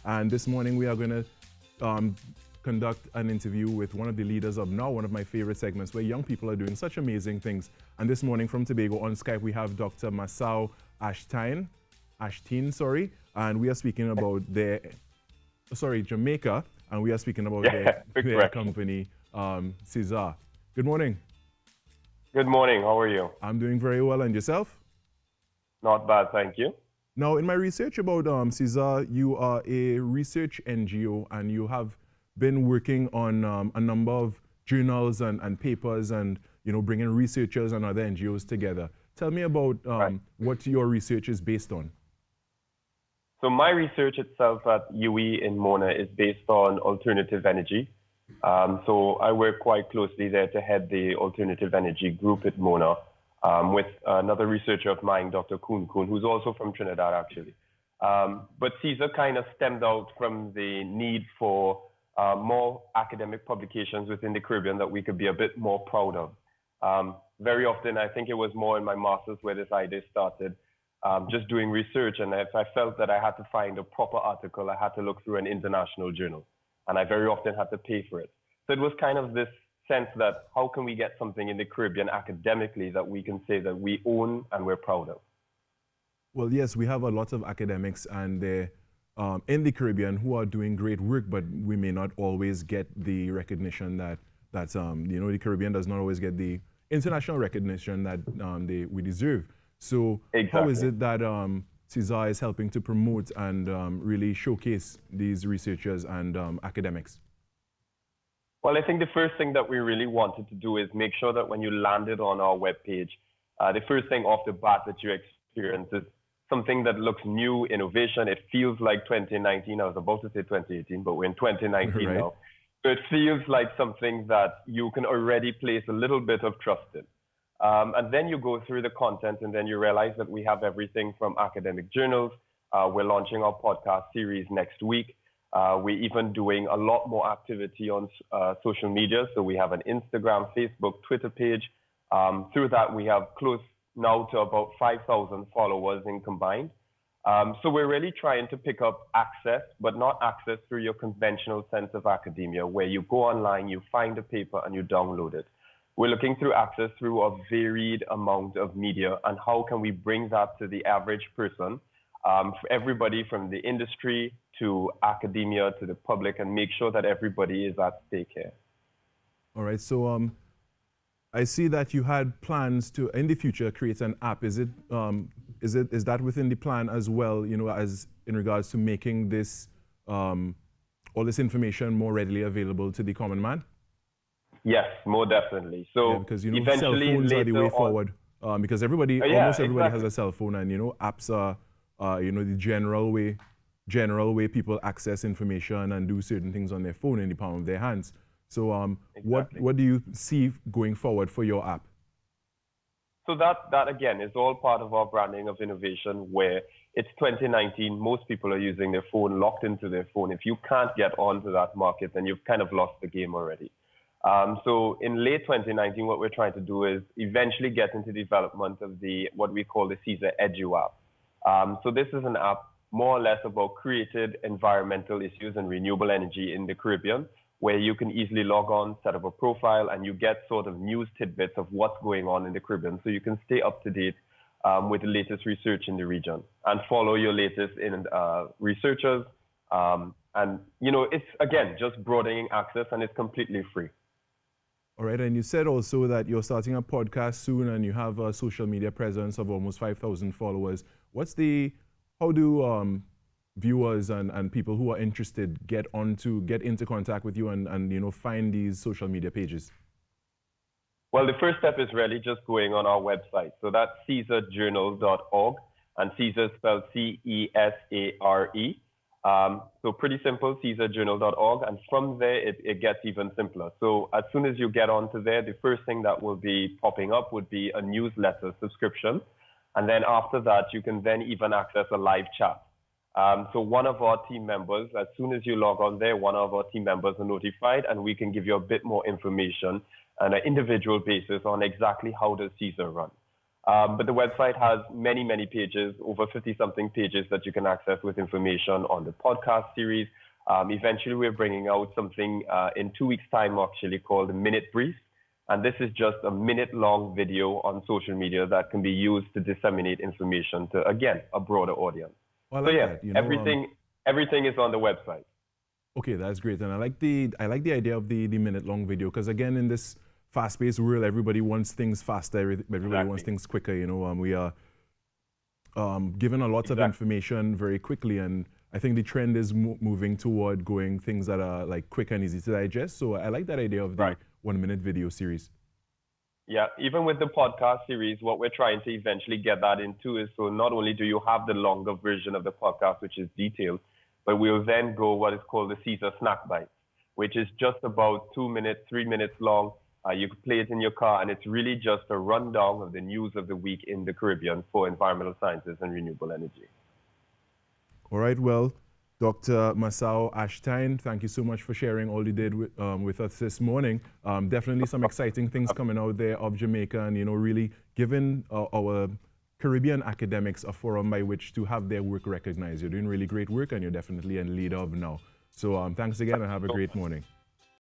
And this morning we are going to conduct an interview with one of the leaders of now one of my favorite segments where young people are doing such amazing things. And this morning from Tobago on Skype we have Dr. Masao Ashtine, and we are speaking about Jamaica, and we are speaking about their company, Caesar. Good morning. Good morning. How are you? I'm doing very well, and yourself? Not bad, thank you. Now, in my research about Caesar, you are a research NGO, and you have been working on a number of journals and papers, and bringing researchers and other NGOs together. Tell me about what your research is based on. So my research itself at UE in Mona is based on alternative energy. So I work quite closely there to head the alternative energy group at Mona with another researcher of mine, Dr. Kun, who's also from Trinidad, actually. But Caesar kind of stemmed out from the need for more academic publications within the Caribbean that we could be a bit more proud of. Very often, I think it was more in my master's where this idea started, just doing research. And if I felt that I had to find a proper article, I had to look through an international journal. And I very often had to pay for it. So it was kind of this sense that how can we get something in the Caribbean academically that we can say that we own and we're proud of? Well, yes, we have a lot of academics and they're in the Caribbean who are doing great work, but we may not always get the recognition that the Caribbean does not always get the international recognition that we deserve. So How is it that Caesar is helping to promote and really showcase these researchers and academics? Well, I think the first thing that we really wanted to do is make sure that when you landed on our webpage, the first thing off the bat that you experience is something that looks new, innovation. It feels like 2019. I was about to say 2018, but we're in 2019 right. now. So it feels like something that you can already place a little bit of trust in. And then you go through the content and then you realize that we have everything from academic journals. We're launching our podcast series next week. We're even doing a lot more activity on social media. So we have an Instagram, Facebook, Twitter page. Through that, we have close now to about 5,000 followers in combined. So we're really trying to pick up access, but not access through your conventional sense of academia, where you go online, you find a paper and you download it. We're looking through access through a varied amount of media, and how can we bring that to the average person, for everybody from the industry to academia to the public, and make sure that everybody is at stake here. All right, so I see that you had plans to, in the future, create an app. Is that within the plan as well, as in regards to making this, all this information more readily available to the common man? Yes, more definitely. So because eventually, cell phones are the way forward. Because almost everybody has a cell phone, and apps are, the general way people access information and do certain things on their phone in the palm of their hands. So, what do you see going forward for your app? So that again is all part of our branding of innovation, where it's 2019. Most people are using their phone, locked into their phone. If you can't get onto that market, then you've kind of lost the game already. So in late 2019, what we're trying to do is eventually get into development of what we call the Caesar Edu app. So this is an app more or less about created environmental issues and renewable energy in the Caribbean, where you can easily log on, set up a profile, and you get sort of news tidbits of what's going on in the Caribbean. So you can stay up to date with the latest research in the region and follow your latest researchers. And, it's, again, just broadening access, and it's completely free. All right, and you said also that you're starting a podcast soon and you have a social media presence of almost 5,000 followers. How do viewers and people who are interested get into contact with you and find these social media pages? Well, the first step is really just going on our website. So that's caesarjournal.org, and Caesar is spelled C-E-S-A-R-E. So pretty simple, caesarjournal.org, and from there it gets even simpler. So as soon as you get onto there, the first thing that will be popping up would be a newsletter subscription, and then after that you can then even access a live chat. So one of our team members, as soon as you log on there, one of our team members are notified, and we can give you a bit more information on an individual basis on exactly how does Caesar run. But the website has many, many pages, over 50-something pages that you can access with information on the podcast series. Eventually, we're bringing out something in 2 weeks' time, actually, called the Minute Brief. And this is just a minute-long video on social media that can be used to disseminate information to, again, a broader audience. Well, I like that. You know, everything is on the website. Okay, that's great, and I like the idea of the minute-long video because again, in this fast-paced world, everybody wants things faster. Everybody wants things quicker. You know, we are given a lot of information very quickly, and I think the trend is moving toward going things that are like quick and easy to digest. So I like that idea of the 1-minute video series. Yeah, even with the podcast series, what we're trying to eventually get that into is so not only do you have the longer version of the podcast, which is detailed, but we'll then go what is called the Caesar Snack Bites, which is just about 2 minutes, 3 minutes long. You can play it in your car, and it's really just a rundown of the news of the week in the Caribbean for environmental sciences and renewable energy. All right, well, Dr. Masao Ashtine, thank you so much for sharing all you did with us this morning. Definitely some exciting things coming out there of Jamaica, and, you know, really giving our Caribbean academics a forum by which to have their work recognized. You're doing really great work, and you're definitely a leader of now. So thanks again, and have a great morning.